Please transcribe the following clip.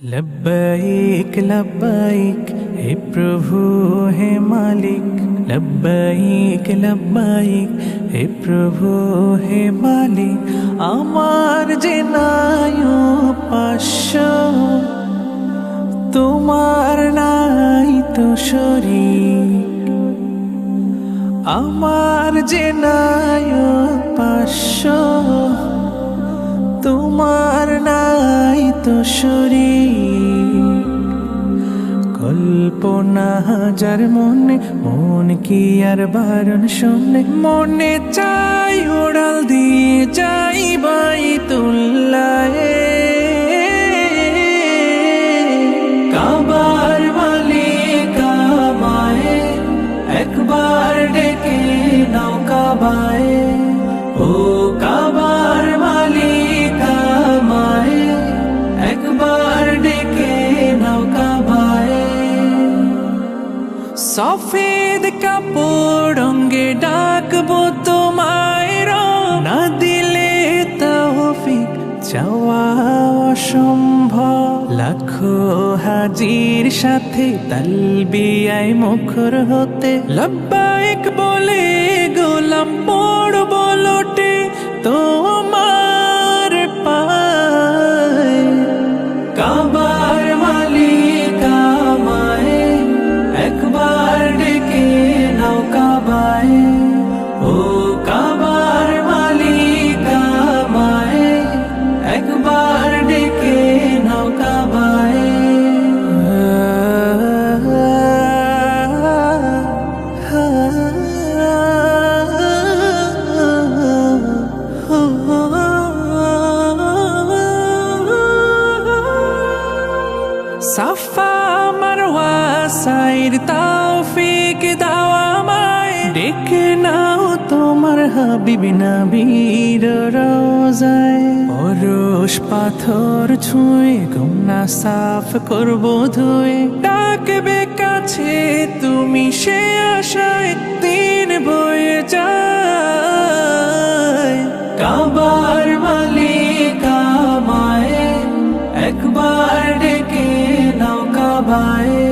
लब्बैक लब्बैक हे प्रभु हे मालिक। लब्बैक लब्बैक हे प्रभु हे मालिक। আমার যে নাই পাশ তোমার নাই তো শরীক। আমার যে নাই পাশ তোমার নাই তো শরীক। কল্পনা হাজার মনে মন কি আর বারণ শোনে। মনে চাই উড়াল দিয়ে যাই বাইতুল্লাহে। কাবার মালিক আমায় একবার ডেকে নাও কাবায়। ও কাবার মালিক আমায় একবার ডেকে নাও কাবায়। সফেদ কাপড় অঙ্গে ডাকবো তোমায়, না দিলে তৌফিক চাওয়া অসম্ভব। লাখো হাজির সাথে তালবিয়ায় মুখর হতে লব্বাইক বলে গোলাম পড়ব লোটে তোমার পায়। কাবার মালিক আমায় একবার ডেকে নাও কাবায়। ও কাবার মালিক আমায় একবার ডেকে নাও কাবায়। সাফা মারওয়া সাইর তৌফিক দাও আমায়। ডেকে নাও তোমার হাবিব নবীর রওজায়। পরশ পাথর ছুঁয়ে গুনাহ সাফ করবো ধুয়ে। ডাকবে কাছে তুমি সে আশায় দিন বয়ে যায়। কাবার মালিক আমায় একবার ডেকে নাও কাবায়।